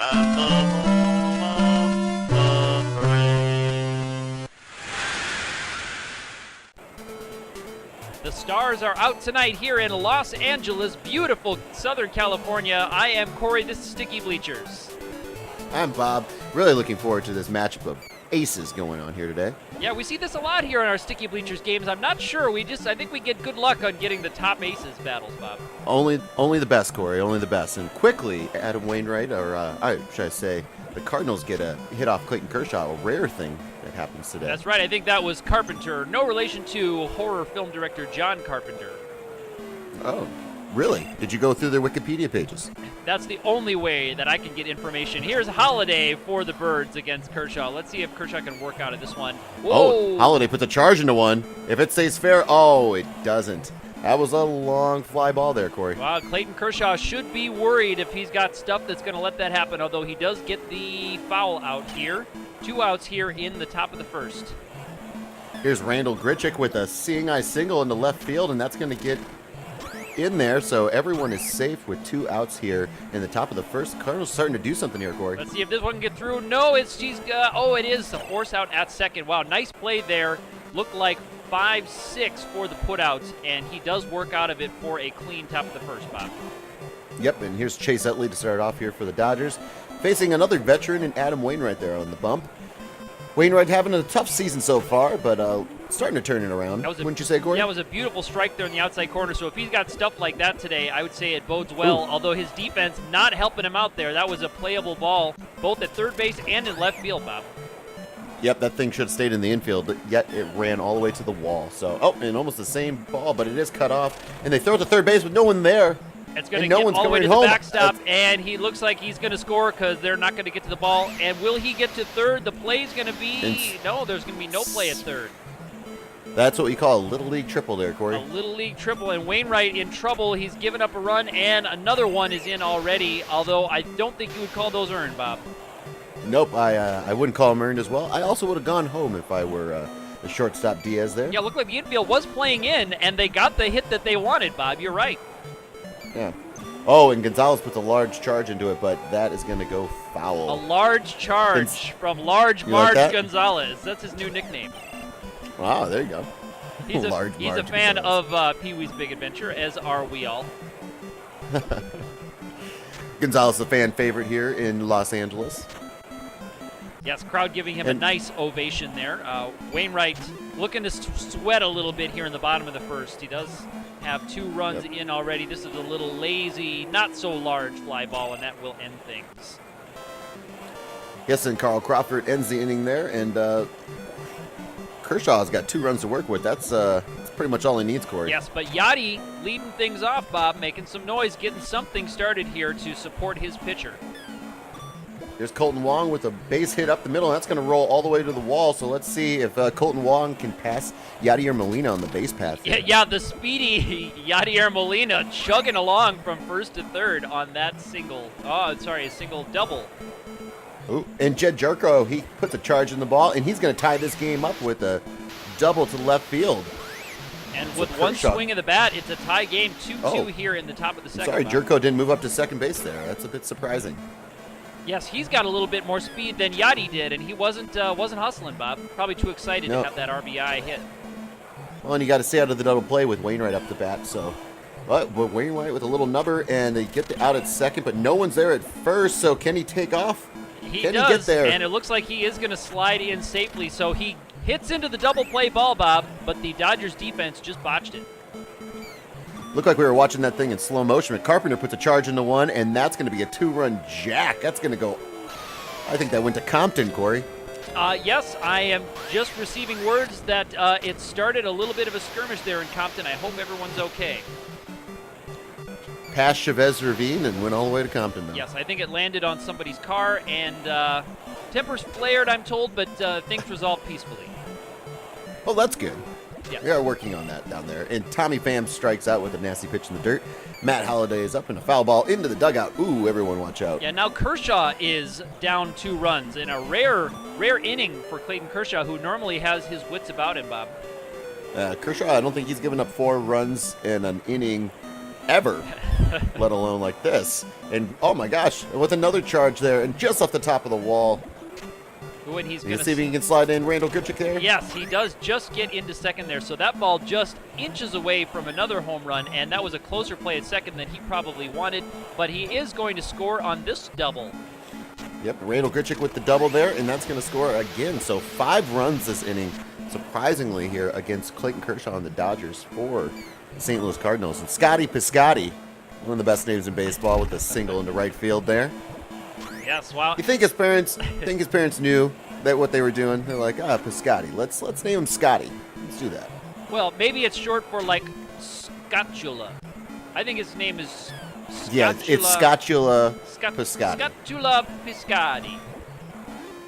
at the home of the brave. The Stars are out tonight here in Los Angeles, beautiful Southern California. I am Corey, this is Sticky Bleachers. I'm Bob. Really looking forward to this matchup of aces going on here today. Yeah, we see this a lot here in our Sticky Bleachers games. I'm not sure. I think we get good luck on getting the top aces battles, Bob. Only the best, Corey. Only the best. And quickly, Adam Wainwright, or should I say, the Cardinals get a hit off Clayton Kershaw, a rare thing that happens today. That's right. I think that was Carpenter. No relation to horror film director John Carpenter. Oh, really? Did you go through their Wikipedia pages? That's the only way that I can get information. Here's Holiday for the Birds against Kershaw. Let's see if Kershaw can work out of this one. Whoa. Oh, Holiday puts a charge into one. If it stays fair, oh, it doesn't. That was a long fly ball there, Corey. Wow, Clayton Kershaw should be worried if he's got stuff that's going to let that happen, although he does get the foul out here. 2 outs here in the top of the first. Here's Randall Grichuk with a seeing eye single into left field, and that's going to get in there, so everyone is safe with 2 outs here in the top of the first. Cardinals starting to do something here, Corey. Let's see if this one can get through. No, it is a force out at second. Wow, nice play there. Looked like 5-6 for the putouts, and he does work out of it for a clean top of the first, Bob. Yep, and here's Chase Utley to start off here for the Dodgers, facing another veteran in Adam Wainwright there on the bump. Wainwright having a tough season so far, but starting to turn it around. Wouldn't you say, Corey? Yeah, it was a beautiful strike there in the outside corner. So if he's got stuff like that today, I would say it bodes well. Ooh. Although his defense not helping him out there. That was a playable ball, both at third base and in left field, Bob. Yep, that thing should have stayed in the infield, yet it ran all the way to the wall. So, and almost the same ball, but it is cut off. And they throw it to third base with no one there. It's going to get all the way to the backstop, and he looks like he's going to score because they're not going to get to the ball. And will he get to third? The play's going to be no. There's going to be no play at third. That's what we call a little league triple there, Corey. A little league triple, and Wainwright in trouble. He's given up a run, and another one is in already. Although I don't think you would call those earned, Bob. Nope, I wouldn't call him earned as well. I also would have gone home if I were the shortstop Diaz there. Yeah, looked like the infield was playing in, and they got the hit that they wanted, Bob. You're right. Yeah. Oh, and Gonzalez puts a large charge into it, but that is going to go foul. A large charge from Large Marge like Gonzalez. That's his new nickname. Wow, there you go. He's a fan of Pee-wee's Big Adventure, as are we all. Gonzalez, a fan favorite here in Los Angeles. Yes, crowd giving him a nice ovation there. Wainwright looking to sweat a little bit here in the bottom of the first. He does have 2 runs in already. This is a little lazy, not so large fly ball, and that will end things. Yes, and Carl Crawford ends the inning there, and Kershaw's got 2 runs to work with. That's pretty much all he needs, Corey. Yes, but Yachty leading things off, Bob, making some noise, getting something started here to support his pitcher. There's Colton Wong with a base hit up the middle. That's going to roll all the way to the wall. So let's see if Colton Wong can pass Yadier Molina on the base path. Yeah, the speedy Yadier Molina chugging along from first to third on that single. Oh, sorry, a single double. Ooh, and Jed Jerko, he puts a charge in the ball, and he's going to tie this game up with a double to left field. And with one swing of the bat, it's a tie game, 2-2 here in the top of the second. Sorry, Jerko didn't move up to second base there. That's a bit surprising. Yes, he's got a little bit more speed than Yachty did, and he wasn't hustling, Bob. Probably too excited to have that R.B.I. hit. Well, and you got to stay out of the double play with Wainwright up the bat. So, but Wainwright with a little nubber, and they get out at second, but no one's there at first. So can he take off? Can he get there? And it looks like he is going to slide in safely. So he hits into the double play ball, Bob, but the Dodgers defense just botched it. Looked like we were watching that thing in slow motion. But Carpenter puts a charge into one, and that's going to be a 2-run jack. That's going to go. I think that went to Compton, Corey. Yes, I am just receiving words that it started a little bit of a skirmish there in Compton. I hope everyone's okay. Past Chavez Ravine and went all the way to Compton now. Yes, I think it landed on somebody's car, and tempers flared, I'm told, but things resolved peacefully. Oh, that's good. Yes. We are working on that down there. And Tommy Pham strikes out with a nasty pitch in the dirt. Matt Holliday is up in a foul ball into the dugout. Ooh, everyone watch out. Yeah, now Kershaw is down 2 runs in a rare inning for Clayton Kershaw, who normally has his wits about him, Bob. Kershaw, I don't think he's given up 4 runs in an inning ever, let alone like this. And oh my gosh, with another charge there, and just off the top of the wall. Ooh, and he's You going see if he can slide in Randall Grichuk there? Yes, he does just get into second there. So that ball just inches away from another home run, and that was a closer play at second than he probably wanted. But he is going to score on this double. Yep, Randall Grichuk with the double there, and that's going to score again. So 5 runs this inning, surprisingly here against Clayton Kershaw and the Dodgers for the St. Louis Cardinals. And Scotty Piscotty, one of the best names in baseball, with a single into right field there. Yes, wow. You think his parents knew that what they were doing? They're like, Piscotty. Let's name him Scotty. Let's do that. Well, maybe it's short for like Scotula. I think his name is Scotula. Yeah, it's Scotula Piscotty. Scotula Piscotty.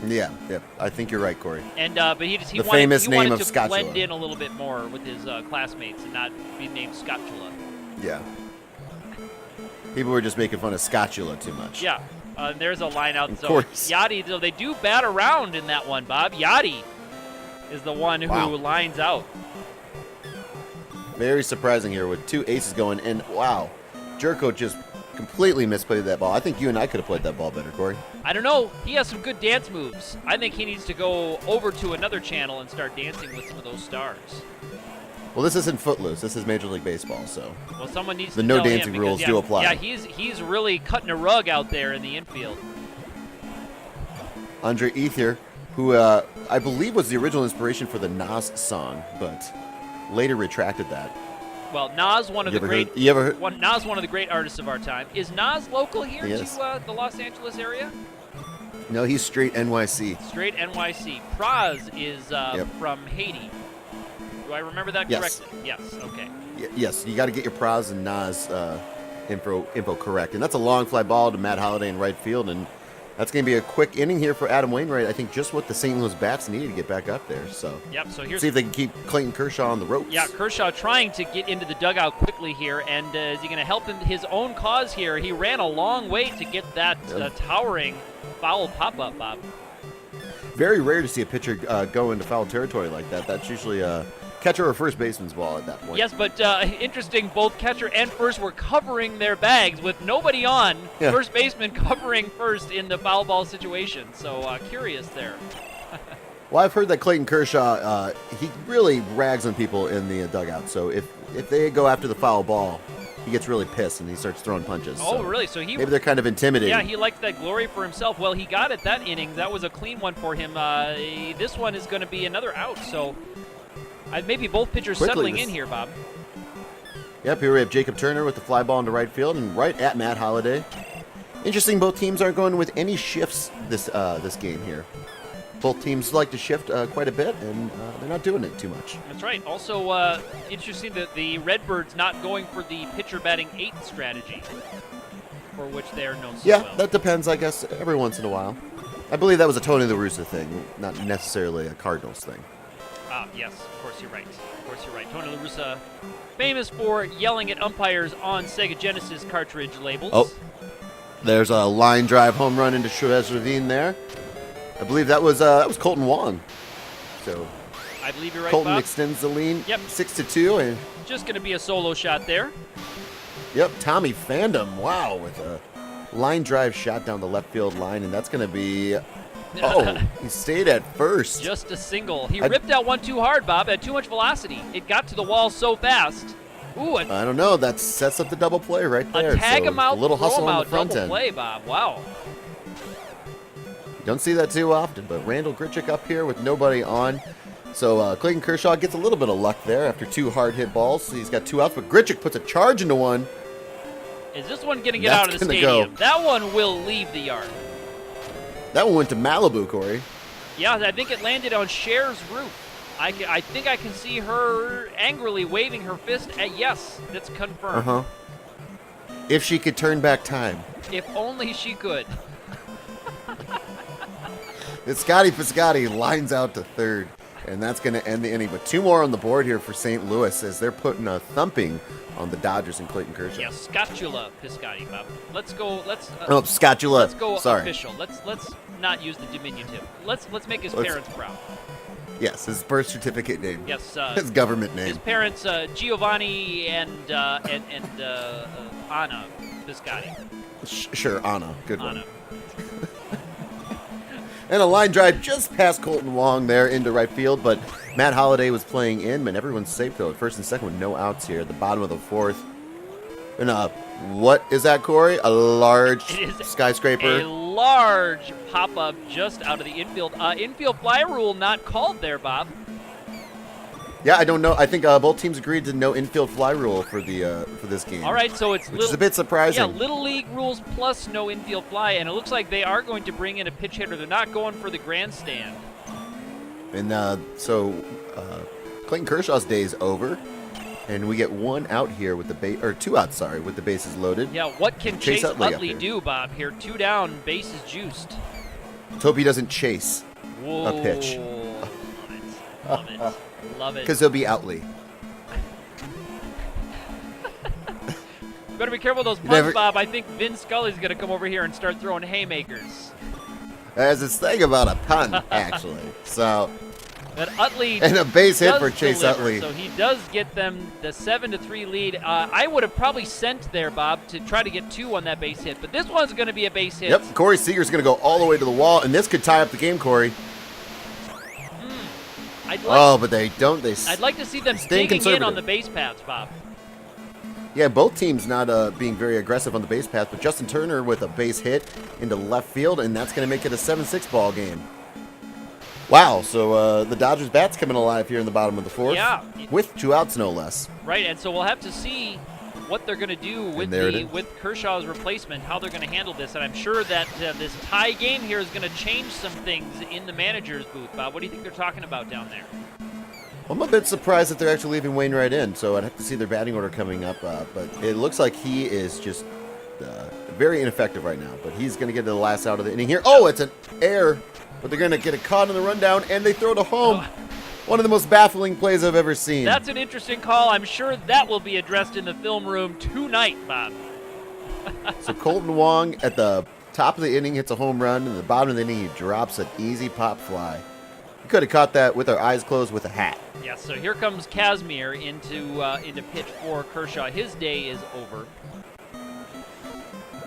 Yeah, I think you're right, Corey. And but he The famous name wanted of to Scotula. blend in a little bit more with his classmates and not be named Scotula. Yeah. People were just making fun of Scotula too much. Yeah. There's a line out. Of So course. Yachty, though, they do bat around in that one, Bob. Yachty is the one who lines out. Very surprising here with 2 aces going, and wow, Jerko just completely misplayed that ball. I think you and I could have played that ball better, Corey. I don't know. He has some good dance moves. I think he needs to go over to another channel and start dancing with some of those stars. Well, this isn't Footloose. This is Major League Baseball, so Well, someone needs the to no tell him dancing because, rules yeah, do apply. Yeah, he's really cutting a rug out there in the infield. Andre Ethier, who I believe was the original inspiration for the Nas song, but later retracted that. Well, Nas, one of You the ever great heard- you ever heard- Nas, one of the great artists of our time. Is Nas local here Yes. to the Los Angeles area? No, he's straight NYC. Straight NYC. Praz is Yep. from Haiti. Do I remember that Yes. correctly? Yes. Okay. Yes, you got to get your Praz and Nas info correct. And that's a long fly ball to Matt Holliday in right field, and that's going to be a quick inning here for Adam Wainwright. I think just what the St. Louis Bats needed to get back up there. So Yep. So here's see if they can keep Clayton Kershaw on the ropes. Yeah, Kershaw trying to get into the dugout quickly here, and is he going to help in his own cause here? He ran a long way to get that towering foul pop-up, Bob. Very rare to see a pitcher go into foul territory like that. That's usually a catcher or first baseman's ball at that point. Yes, but interesting, both catcher and first were covering their bags with nobody on. Yeah. First baseman covering first in the foul ball situation. So curious there. Well, I've heard that Clayton Kershaw, he really rags on people in the dugout. So if they go after the foul ball, he gets really pissed and he starts throwing punches. Oh, So really? So he maybe they're kind of intimidating. Yeah, he liked that glory for himself. Well, he got it that inning. That was a clean one for him. This one is going to be another out. So maybe both pitchers Quickly, settling this- in here, Bob. Yep, here we have Jacob Turner with the fly ball into right field and right at Matt Holliday. Interesting, both teams aren't going with any shifts this game here. Both teams like to shift quite a bit, and they're not doing it too much. That's right. Also, interesting that the Redbirds not going for the pitcher batting 8th strategy, for which they are known so Yeah, well. that depends, I guess, every once in a while. I believe that was a Tony La Russa thing, not necessarily a Cardinals thing. Yes, of course you're right. Of course you're right. Tony La Russa, famous for yelling at umpires on Sega Genesis cartridge labels. Oh, there's a line drive home run into Chavez Ravine there. I believe that was Colton Wong. So I believe you're right, Colton Bob. extends the lead, Yep. 6-2, and Just going to be a solo shot there. yep, Tommy Fandom, wow, with a line drive shot down the left field line, and that's going to be. Oh, he stayed at first. Just a single. He ripped out one too hard, Bob. Had too much velocity. It got to the wall so fast. Ooh, I don't know. That sets up the double play right there. a tag So him out, a little throw hustle him on out, the front double end. play, Bob. Wow. Don't see that too often, but Randall Grichuk up here with nobody on. So Clayton Kershaw gets a little bit of luck there after 2 hard hit balls. He's got 2 outs, but Grichuk puts a charge into one. Is this one going to get That's out of the gonna stadium? go. That one will leave the yard. That one went to Malibu, Corey. Yeah, I think it landed on Cher's roof. I think I can see her angrily waving her fist at yes. That's confirmed. If she could turn back time. If only she could. It's Scotty Piscotty lines out to third, and that's going to end the inning. But 2 more on the board here for St. Louis as they're putting a thumping on the Dodgers and Clayton Kershaw. Yeah, Scotula Piscotty, Bob. Let's go. Let's Scotula. let's go Sorry. official. Let's not use the diminutive. Let's make his parents proud. Yes, his birth certificate name. Yes. His government His name. parents, Giovanni and Anna Biscotti. Sure, Anna. Good one. Anna. And a line drive just past Colton Wong there into right field, but Matt Holliday was playing in, and everyone's safe though. First and second with no outs here at the bottom of the fourth. And what is that, Corey? A large skyscraper? A large pop-up just out of the infield. Infield fly rule not called there, Bob. Yeah, I don't know. I think both teams agreed to no infield fly rule for this game. All right, so it's which is a bit surprising. Yeah, Little League rules plus no infield fly, and it looks like they are going to bring in a pitch hitter. They're not going for the grandstand. And so Clayton Kershaw's day is over, and we get one out here with the two outs, sorry, with the bases loaded. Yeah, what can Chase Utley up do, Bob? Here, 2 down, bases juiced. Let's hope he doesn't chase Whoa. a pitch. Love it. Love it. Because he'll be Outley. You better be careful with those punts, Bob. I think Vin Scully's going to come over here and start throwing haymakers. There's this thing about a punt, actually. So, But Utley and a base hit for does Chase deliver, Utley. So he does get them the 7-3 lead. I would have probably sent there, Bob, to try to get 2 on that base hit. But this one's going to be a base hit. Yep, Corey Seager's going to go all the way to the wall, and this could tie up the game, Corey. But they don't. I'd like to see them staying digging in conservative on the base paths, Bob. Yeah, both teams not being very aggressive on the base path, but Justin Turner with a base hit into left field, and that's going to make it a 7-6 ball game. Wow, so the Dodgers bats coming alive here in the bottom of the fourth. Yeah. With 2 outs, no less. Right, and so we'll have to see what they're going to do with Kershaw's replacement, how they're going to handle this. And I'm sure that this tie game here is going to change some things in the manager's booth. Bob, what do you think they're talking about down there? I'm a bit surprised that they're actually leaving Wainwright in, so I'd have to see their batting order coming up. But it looks like he is just very ineffective right now. But he's going to get to the last out of the inning here. Oh, it's an error, but they're going to get it caught in the rundown, and they throw it home. One of the most baffling plays I've ever seen. That's an interesting call. I'm sure that will be addressed in the film room tonight, Bob. So Colton Wong at the top of the inning hits a home run, and at the bottom of the inning he drops an easy pop fly. We could have caught that with our eyes closed with a hat. Yes, so here comes Kazmir into pitch for Kershaw. His day is over.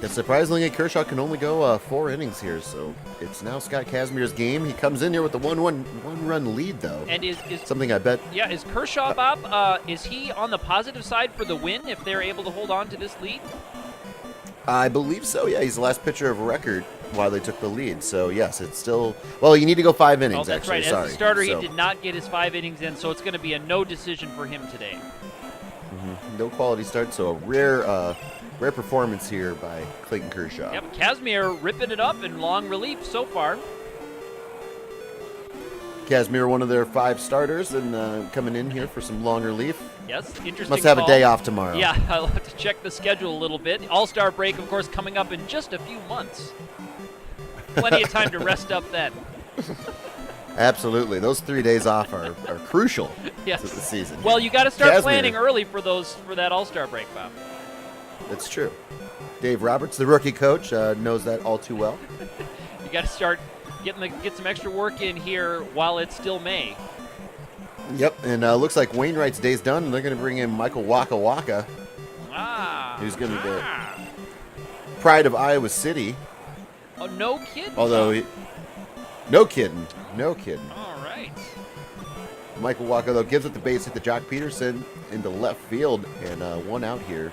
Yeah, surprisingly, Kershaw can only go 4 innings here, so it's now Scott Kazmir's game. He comes in here with the one-run lead, though. And is something I bet. Yeah, is Kershaw, Bob? Is he on the positive side for the win if they're able to hold on to this lead? I believe so. Yeah, he's the last pitcher of record while they took the lead. So yes, it's still. Well, you need to go 5 innings. Oh, that's actually. right. Sorry. As a starter, he did not get his 5 innings in, so it's going to be a no decision for him today. Mm-hmm. No quality start, so a rare performance here by Clayton Kershaw. Yep, Kazmir ripping it up in long relief so far. Kazmir, one of their 5 starters, and coming in here for some long relief. Yes, interesting. Must have call. a day off tomorrow. Yeah, I'll have to check the schedule a little bit. All-Star break, of course, coming up in just a few months. Plenty of time to rest up then. Absolutely, those 3 days off are crucial Yes. to the season. Well, you got to start Kazmir. planning early for that All-Star break, Bob. That's true. Dave Roberts, the rookie coach, knows that all too well. You got to start get some extra work in here while it's still May. Yep, and looks like Wainwright's day's done, and they're going to bring in Michael Waka Waka, who's going to be pride of Iowa City. Oh, no kidding. Although, no kidding. All right. Michael Waka, though, gives it the base hit to Jock Peterson into left field, and 1 out here.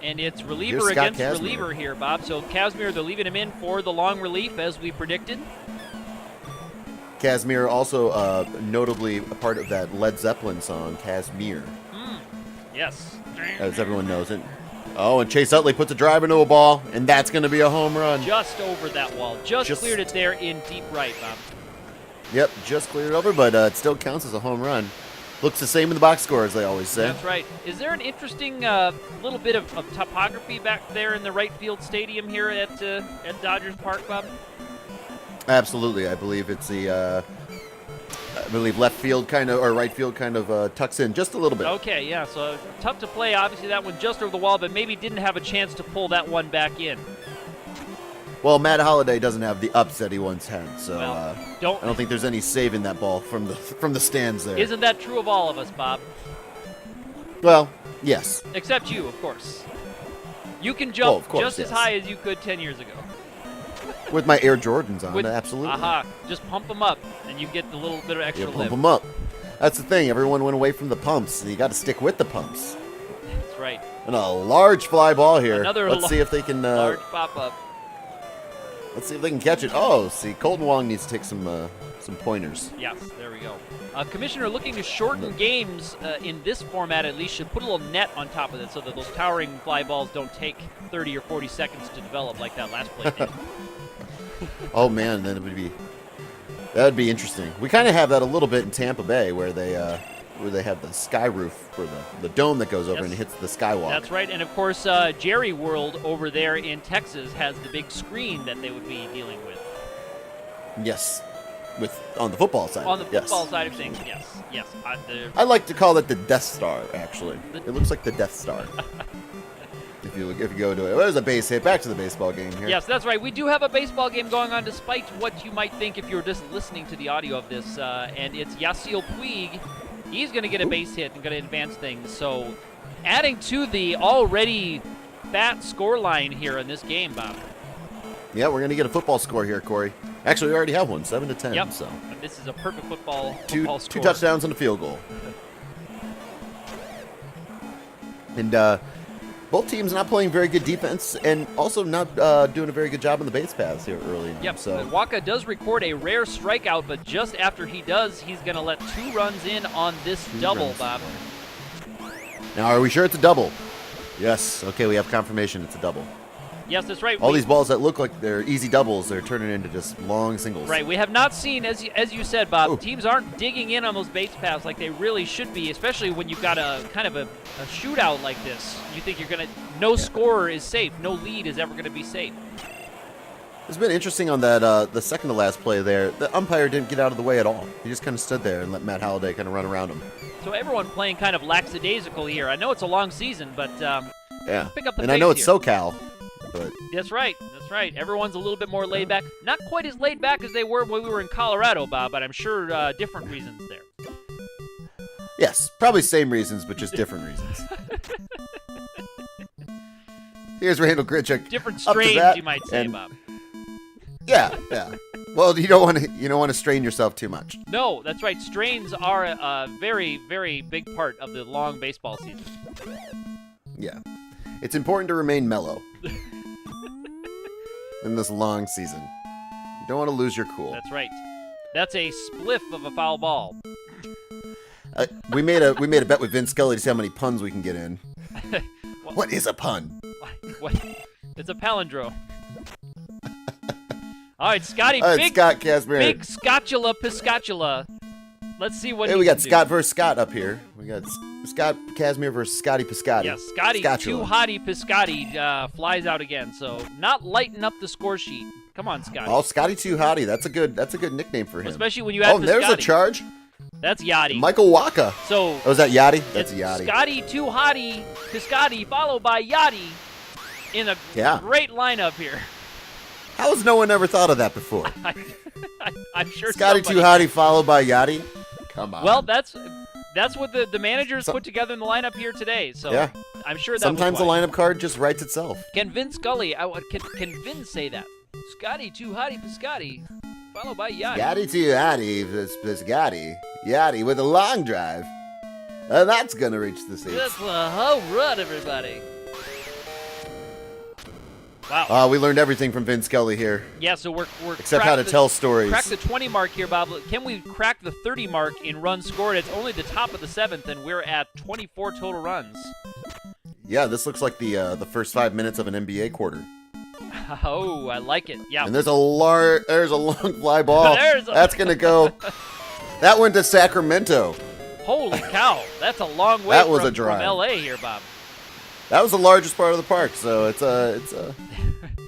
And it's reliever against reliever here, Bob. So Kazmir, they're leaving him in for the long relief, as we predicted. Kazmir also notably a part of that Led Zeppelin song, Kazmir. Yes. As everyone knows it. Oh, and Chase Utley puts a drive into a ball, and that's going to be a home run. Just over that wall. Just cleared it there in deep right, Bob. Yep, just cleared it over, but it still counts as a home run. Looks the same in the box score, as they always say. That's right. Is there an interesting little bit of topography back there in the right field stadium here at Dodgers Park, Bob? Absolutely. I believe it's the left field kind of, or right field kind of tucks in just a little bit. Okay, yeah, so tough to play. Obviously, that one just over the wall, but maybe didn't have a chance to pull that one back in. Well, Matt Holliday doesn't have the ups that he once had, so Well, I don't think there's any saving that ball from the stands there. Isn't that true of all of us, Bob? Well, yes. Except you, of course. You can jump of course, just as yes. high as you could 10 years ago. With my Air Jordans on, absolutely. Just pump them up, and you get the little bit of extra Pump lift. them up. That's the thing. Everyone went away from the pumps, and you got to stick with the pumps. That's right. And a large fly ball here. Let's see if they can. Large pop-up. Let's see if they can catch it. Oh, see, Colton Wong needs to take some pointers. Yes, there we go. Commissioner looking to shorten games in this format at least should put a little net on top of it so that those towering fly balls don't take 30 or 40 seconds to develop like that last play did. Oh man, then that would be interesting. We kind of have that a little bit in Tampa Bay where they have the sky roof or the dome that goes over and hits the skywalk. That's right, and of course Jerry World over there in Texas has the big screen that they would be dealing with. Yes. On the football side. On the football side of things, yes. I like to call it the Death Star, actually. It looks like the Death Star. if you go to it. There's a base hit. Back to the baseball game here. Yes, that's right. We do have a baseball game going on despite what you might think if you were just listening to the audio of this. And it's Yasiel Puig. He's going to get a base hit and going to advance things. So adding to the already fat score line here in this game, Bob. Yeah, we're going to get a football score here, Corey. Actually, we already have one, 7-10. Yep. So And this is a perfect football two score. touchdowns and a field goal. And both teams not playing very good defense and also not doing a very good job on the base paths here early on. Yep, So Waka does record a rare strikeout, but just after he does, he's going to let 2 runs in on this double, Bob. Now, are we sure it's a double? Yes. Okay, we have confirmation it's a double. Yes, that's right. All these balls that look like they're easy doubles, they're turning into just long singles. Right, we have not seen, as you said, Bob, Ooh. teams aren't digging in on those base paths like they really should be, especially when you've got a kind of a shootout like this. You think you're going to, no scorer is safe, no lead is ever going to be safe. It's been interesting on that the second to last play there. The umpire didn't get out of the way at all. He just kind of stood there and let Matt Holliday kind of run around him. So everyone playing kind of lackadaisical here. I know it's a long season, but yeah. pick up the and I pace know it's here. SoCal, but That's right. Everyone's a little bit more laid back. Not quite as laid back as they were when we were in Colorado, Bob, but I'm sure different reasons there. yes, probably same reasons, but just different reasons. Here's Randall Grichuk. Different up to strains, bat, you might say, and- Bob. Yeah. Well, you don't want to strain yourself too much. No, that's right. Strains are a very, very big part of the long baseball season. Yeah. It's important to remain mellow in this long season. You don't want to lose your cool. That's right. That's a spliff of a foul ball. We made a bet with Vince Scully to see how many puns we can get in. What- What is a pun? What? It's a palindrome. All right, Scotty, big Scott Casimir. big scotula piscatula. Let's see what Hey, he we got can do. Scott versus Scott up here. We got Scott Casimir versus Scotty Piscotti. Yes, Scotty, Scotula. too hotty Piscotti flies out again. So not lighting up the score sheet. Come on, Scotty. Oh, Scotty Too Hotty. That's a good nickname for him. Especially when you add Oh, and there's a Piscotti. charge. That's Yachty. Michael Waka. So Oh, is that Yachty? That's it's Yachty. Scotty, too hotty Piscotti, followed by Yachty in a Yeah. great lineup here. How has no one ever thought of that before? I'm sure Scotty somebody- Too Hotty followed by Yachty? Come on. Well, that's what the managers put together in the lineup here today. So Yeah. I'm sure that Sometimes was the why. lineup card just writes itself. Can Vince Scully? Can Vince say that? Scotty, too hotty Piscotti, followed by Yachty. Yachty Too Hotty, Piscotti. Yachty with a long drive. And that's going to reach the seats. That's a home run, everybody. Wow. We learned everything from Vince Scully here, Yeah, so we're except how to tell stories. Crack the 20 mark here, Bob. Can we crack the 30 mark in runs scored? It's only the top of the 7th, and we're at 24 total runs. Yeah, this looks like the first 5 minutes of an NBA quarter. Oh, I like it. Yeah. And there's a long fly ball. That's going to go. That went to Sacramento. Holy cow, that's a long way That was from, a drive. from LA here, Bob. That was the largest part of the park, so that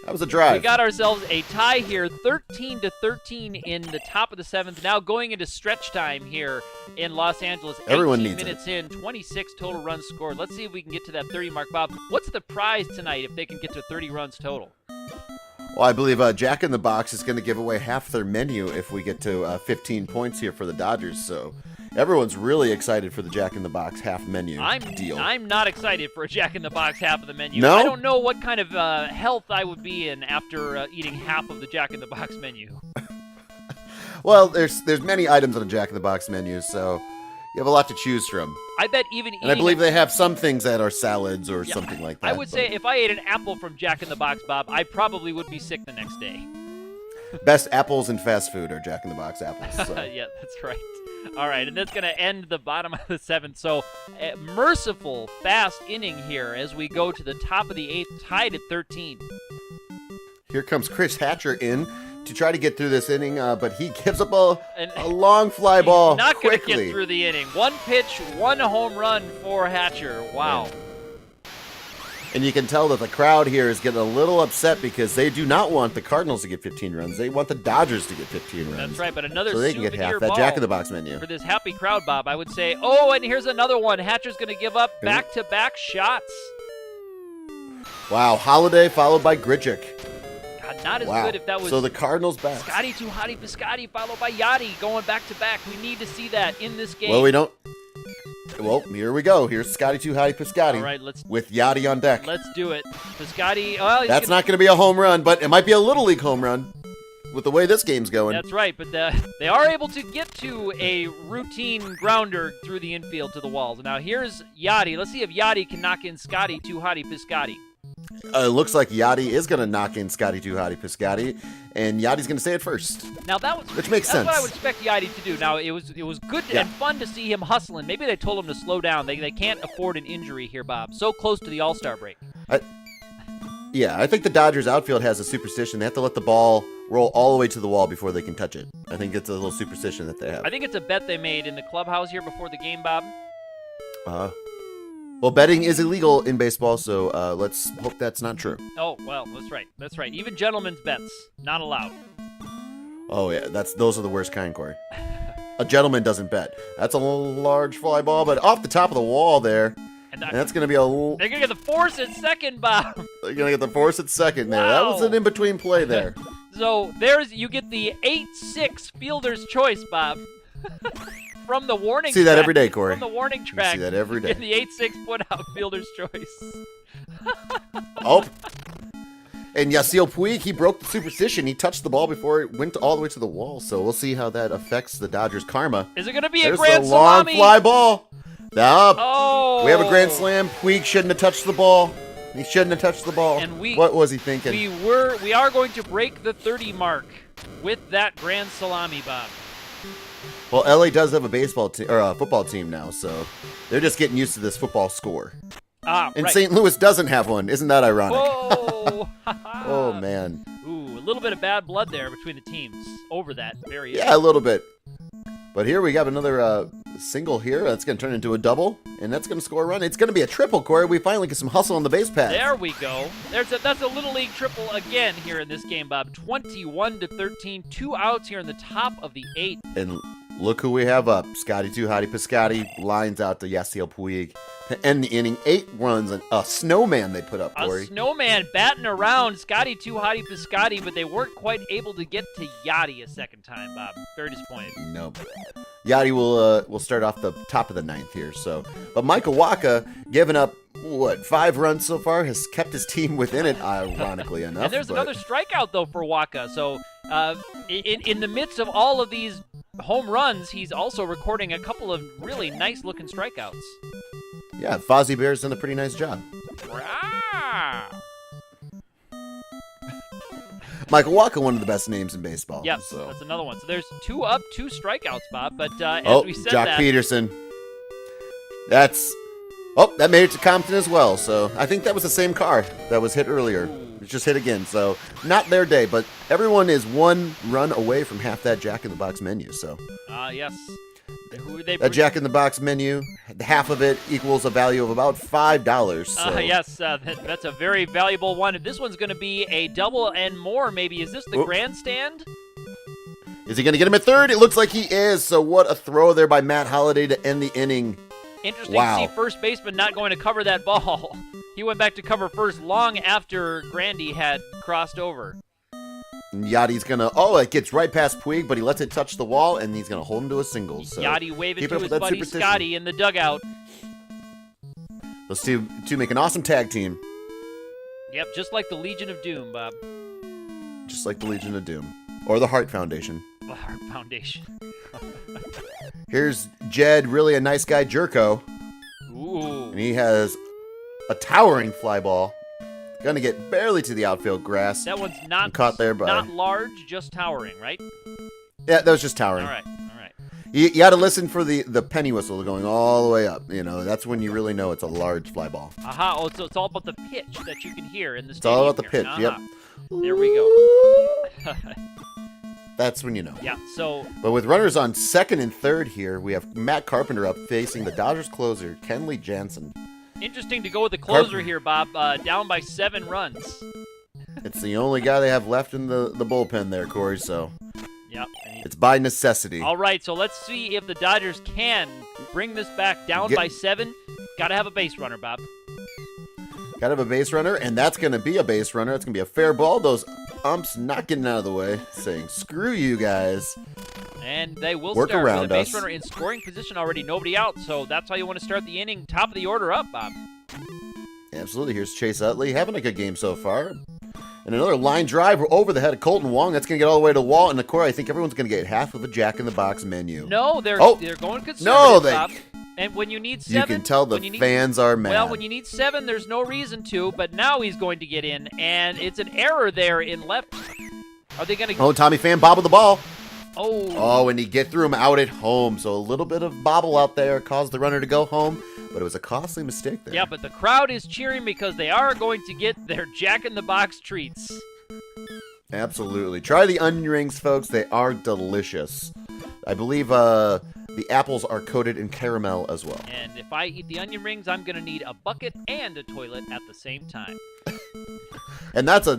was a drive. We got ourselves a tie here, 13-13 in the top of the 7th. Now going into stretch time here in Los Angeles. Everyone 18 needs minutes in, 26 total runs scored. Let's see if we can get to that 30 mark, Bob. What's the prize tonight if they can get to 30 runs total? Well, I believe Jack in the Box is going to give away half their menu if we get to 15 points here for the Dodgers. So everyone's really excited for the Jack in the Box half menu deal. I'm not excited for a Jack in the Box half of the menu. No? I don't know what kind of health I would be in after eating half of the Jack in the Box menu. Well, there's many items on a Jack in the Box menu, so you have a lot to choose from. I bet even eating... And I believe they have some things that are salads or something like that. I would say if I ate an apple from Jack in the Box, Bob, I probably would be sick the next day. Best apples in fast food are Jack in the Box apples. So. Yeah, that's right. All right, and that's going to end the bottom of the 7th. So, merciful, fast inning here as we go to the top of the 8th, tied at 13. Here comes Chris Hatcher in to try to get through this inning, but he gives up a long fly ball not going to quickly. get through the inning. One pitch, one home run for Hatcher. Wow. Yeah. And you can tell that the crowd here is getting a little upset because they do not want the Cardinals to get 15 runs. They want the Dodgers to get 15 runs. That's right, but another so they can get half that Jack in the Box menu. For this happy crowd, Bob, I would say, oh, and here's another one. Hatcher's going to give up back-to-back shots. Wow, Holiday followed by Grichuk. God, not as good if that was... So the Cardinals back. Scotty to Hottie Piscotty followed by Yachty going back-to-back. We need to see that in this game. Well, we don't... Well, here we go. Here's Scotty to Hottie Piscotty. All right, with Yachty on deck. Let's do it. Piscotty... Well, that's not going to be a home run, but it might be a Little League home run with the way this game's going. That's right, but they are able to get to a routine grounder through the infield to the walls. Now, here's Yachty. Let's see if Yachty can knock in Scotty to Hottie Piscotty. It looks like Yachty is going to knock in Scotty to Hottie Piscotty, and Yachty's going to say it first. Now which makes sense. That's what I would expect Yachty to do. Now it was good and fun to see him hustling. Maybe they told him to slow down. They can't afford an injury here, Bob. So close to the All-Star break. I think the Dodgers outfield has a superstition. They have to let the ball roll all the way to the wall before they can touch it. I think it's a little superstition that they have. I think it's a bet they made in the clubhouse here before the game, Bob. Well, betting is illegal in baseball, so let's hope that's not true. Oh, well, that's right. That's right. Even gentlemen's bets, not allowed. Oh, yeah, those are the worst kind, Corey. A gentleman doesn't bet. That's a large fly ball, but off the top of the wall there. And that's going to be a... They're going to get the force at second, Bob. They're going to get the force at second there. That was an in-between play there. So you get the 8-6 fielder's choice, Bob. From the warning track. See that every day, Corey. From the warning track. You see that every day. In the 8-6 put out fielder's choice. Oh. And Yasiel Puig, he broke the superstition. He touched the ball before it went all the way to the wall. So we'll see how that affects the Dodgers' karma. Is it going to be There's a grand a long salami? fly ball. Oh. We have a grand slam. Puig shouldn't have touched the ball. He shouldn't have touched the ball. And what was he thinking? We are going to break the 30 mark with that grand salami, Bob. Well, LA does have a baseball team or a football team now, so they're just getting used to this football score. And right. St. Louis doesn't have one. Isn't that ironic? Whoa. Oh, man. Ooh, a little bit of bad blood there between the teams over that very Yeah, a little bit. But here we have another single here. That's going to turn into a double, and that's going to score a run. It's going to be a triple, Corey. We finally get some hustle on the base path. There we go. That's a Little League triple again here in this game, Bob. 21-13, 2 outs here in the top of the 8th. And look who we have up. Scotty to Hottie Piscotty lines out to Yasiel Puig to end the inning. 8 runs and a snowman they put up, Corey. A snowman batting around Scotty to Hottie Piscotty, but they weren't quite able to get to Yachty a second time, Bob. Very disappointed. Nope. Yachty will start off the top of the 9th here. But Michael Wacha, giving up 5 runs so far, has kept his team within it, ironically enough. And there's another strikeout though for Wacha. So in the midst of all of these home runs, he's also recording a couple of really nice looking strikeouts. Yeah, Fozzie Bear's done a pretty nice job. Wow. Michael Wacha, one of the best names in baseball. Yep, so. That's another one. So there's 2 up, 2 strikeouts, Bob. But as we said Jock Peterson. That made it to Compton as well. So I think that was the same car that was hit earlier. It just hit again. So not their day, but everyone is 1 run away from half that Jack in the Box menu. So yes. That Jack in the Box menu, half of it equals a value of about $5. So. Yes, that's a very valuable one. If this one's going to be a double and more, maybe. Is this the grandstand? Is he going to get him at third? It looks like he is. So what a throw there by Matt Holliday to end the inning. Interesting to see first baseman not going to cover that ball. He went back to cover first long after Grandy had crossed over. And Yachty's gonna. Oh, it gets right past Puig, but he lets it touch the wall, and he's gonna hold him to a single. So Yachty waving keep to up his with that buddy superstition. Scotty in the dugout. Those two make an awesome tag team, Yep, just like the Legion of Doom, Bob. just like the Legion of Doom or the Heart Foundation. The Heart Foundation. Here's Jed, really a nice guy, Jerko, Ooh. and he has a towering fly ball. Gonna get barely to the outfield grass. That one's not Caught there by- not large, just towering, right? Yeah, that was just towering. All right, all right. You got to listen for the penny whistle going all the way up. You know, that's when you really know it's a large fly ball. Aha! Oh, so it's all about the pitch that you can hear in the It's stadium. all about the here. pitch. Yep. There we go. That's when you know. Yeah. So But with runners on second and third here, we have Matt Carpenter up facing the Dodgers closer, Kenley Jansen. interesting to go with the closer here, Bob. Down by 7 runs. It's the only guy they have left in the bullpen there, Corey, so Yep. it's by necessity. All right, so let's see if the Dodgers can bring this back down Get- by 7. Got to have a base runner, Bob. Got to have a base runner, and that's going to be a base runner. It's going to be a fair ball. Those umps not getting out of the way, saying, screw you guys. And they will Work start around with a base us. runner in scoring position already, nobody out. So that's how you want to start the inning, top of the order up, Bob. Absolutely. Here's Chase Utley having a good game so far. And another line drive over the head of Colton Wong. That's going to get all the way to the wall. And, of course, I think everyone's going to get half of a Jack in the Box menu. No, they're Oh. going conservative, No, they- Bob. And when you need 7, You can tell the when you need, fans are mad. Well, when you need 7, there's no reason to. But now he's going to get in, and it's an error there in left. Are they going to? Oh, Tommy Pham bobbled the ball. Oh. Oh, and he get through him out at home. So a little bit of bobble out there caused the runner to go home. But it was a costly mistake there. Yeah, but the crowd is cheering because they are going to get their Jack in the Box treats. Absolutely. Try the onion rings, folks. They are delicious. I believe the apples are coated in caramel as well. And if I eat the onion rings, I'm going to need a bucket and a toilet at the same time. And that's a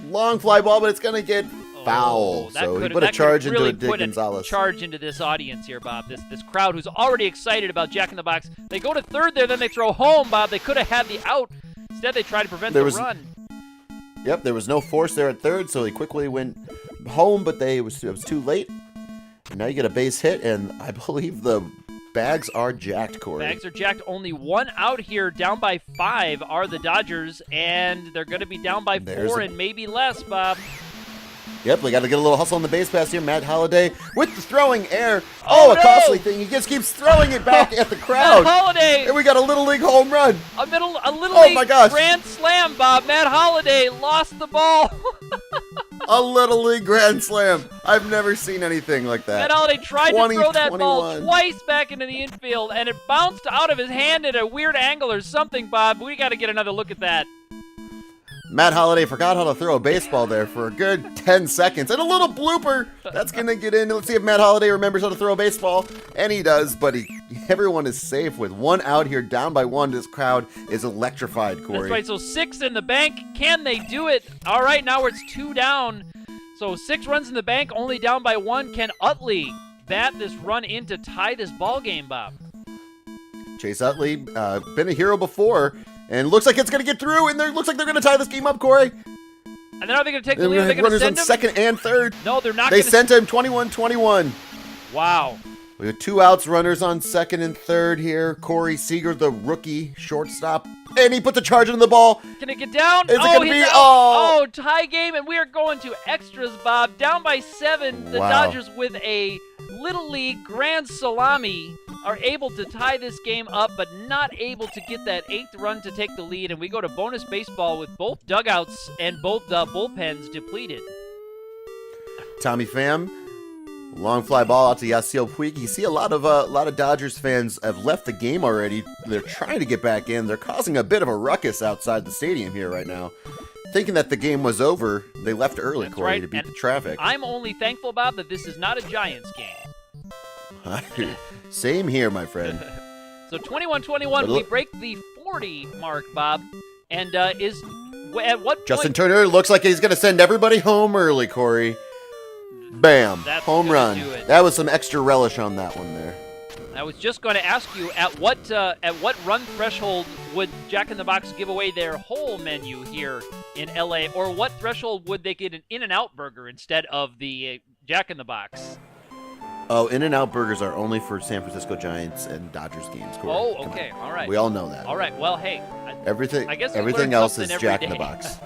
long fly ball, but it's going to get foul. that So he could've- put a that charge could've into really a Dick put Gonzalez. charge into this audience here, Bob. This crowd who's already excited about Jack in the Box. They go to third there, then they throw home, Bob. They could have had the out. Instead, they try to prevent the run. Yep, there was no force there at third, so he quickly went home, but it was too late. And now you get a base hit, and I believe the bags are jacked, Corey. Bags are jacked. Only 1 out here. Down by 5 are the Dodgers, and they're going to be down by 4 and maybe less, Bob. Yep, we got to get a little hustle on the base pass here. Matt Holliday with the throwing air. Oh, a no! costly thing. He just keeps throwing it back at the crowd. Matt Holliday, And we got a Little League home run. a little Oh, league my gosh. grand slam, Bob. Matt Holliday lost the ball. A Little League grand slam. I've never seen anything like Matt that. Holliday tried to throw that ball 2021. twice back into the infield, and it bounced out of his hand at a weird angle or something, Bob. We got to get another look at that. Matt Holliday forgot how to throw a baseball there for a good 10 seconds. And a little blooper. That's going to get in. Let's see if Matt Holliday remembers how to throw a baseball. And he does, but everyone is safe with 1 out here, down by 1. This crowd is electrified, Corey. That's right, so 6 in the bank. Can they do it? All right, now it's 2 down. So 6 runs in the bank, only down by 1. Can Utley bat this run in to tie this ball game, Bob? Chase Utley, been a hero before, and looks like it's going to get through, and looks like they're going to tie this game up, Corey. And then are they going to take the And lead? we Are they have going to runners on send him? second and third. No, they're not They going to. sent him 21-21. Wow. We have 2 outs, runners on second and third here. Corey Seager, the rookie shortstop, and he put the charge into the ball. Can it get down? Is it gonna he's be- out. oh. Tie game, and we are going to extras, Bob. Down by 7. The Wow. Dodgers with a Little League grand salami are able to tie this game up, but not able to get that 8th run to take the lead. And we go to bonus baseball with both dugouts and both bullpens depleted. Tommy Pham, long fly ball out to Yasiel Puig. You see a lot of Dodgers fans have left the game already. They're trying to get back in. They're causing a bit of a ruckus outside the stadium here right now. Thinking that the game was over, they left early, That's Corey, right, to beat and the traffic. I'm only thankful, Bob, that this is not a Giants game. Same here, my friend. So 21-21, we break the 40 mark, Bob. And at what point? Justin Turner looks like he's going to send everybody home early, Corey. Bam. That's Home gonna run. do it. That was some extra relish on that one there. I was just going to ask you, at what run threshold would Jack in the Box give away their whole menu here in LA, or what threshold would they get an In-N-Out burger instead of the Jack in the Box? Oh, In-N-Out burgers are only for San Francisco Giants and Dodgers games. Corey. Oh, Come okay, on. all right. We all know that. All right, well, hey. Everything. I guess we everything learn else is something every Jack in the day. Box.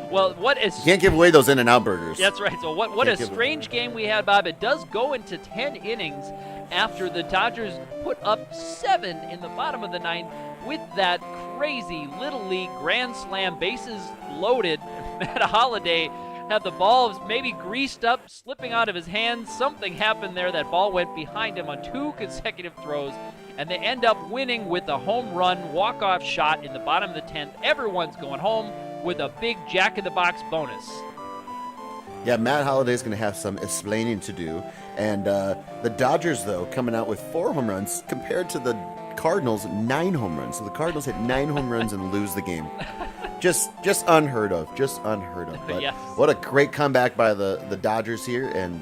Well, what is... You can't give away those In-N-Out burgers. That's right. So what a Can't give it- strange game we had, Bob. It does go into 10 innings after the Dodgers put up 7 in the bottom of the 9th with that crazy Little League grand slam, bases loaded. Matt Holliday had the ball maybe greased up, slipping out of his hands. Something happened there. That ball went behind him on 2 consecutive throws, and they end up winning with a home run walk-off shot in the bottom of the 10th. Everyone's going home with a big Jack in the Box bonus. Yeah, Matt Holliday's going to have some explaining to do. And the Dodgers, though, coming out with 4 home runs compared to the Cardinals, 9 home runs. So the Cardinals hit 9 home runs and lose the game. Just unheard of. Just unheard of. But Yes. What a great comeback by the Dodgers here. And,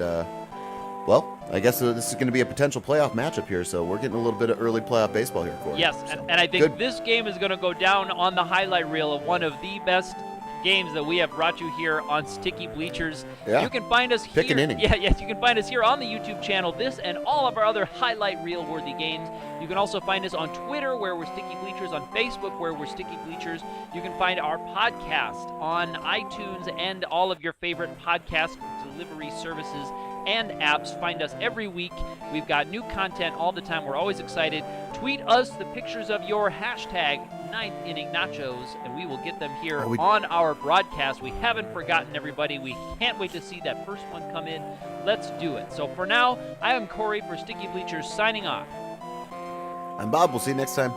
well, I guess this is going to be a potential playoff matchup here. So we're getting a little bit of early playoff baseball here, Corey. Yes, So, and I think good. this game is going to go down on the highlight reel of one of the best games that we have brought you here on Sticky Bleachers. Yeah. You can find us Pick here. an inning. Yes, you can find us here on the YouTube channel, this and all of our other highlight reel worthy games. You can also find us on Twitter, where we're Sticky Bleachers, on Facebook, where we're Sticky Bleachers. You can find our podcast on iTunes and all of your favorite podcast delivery services and apps. Find us every week. We've got new content all the time. We're always excited. Tweet us the pictures of your hashtag 9th inning nachos, and we will get them here on our broadcast. We haven't forgotten, everybody. We can't wait to see that first one come in. Let's do it. So for now, I am Corey for Sticky Bleachers signing off. I'm Bob. We'll see you next time.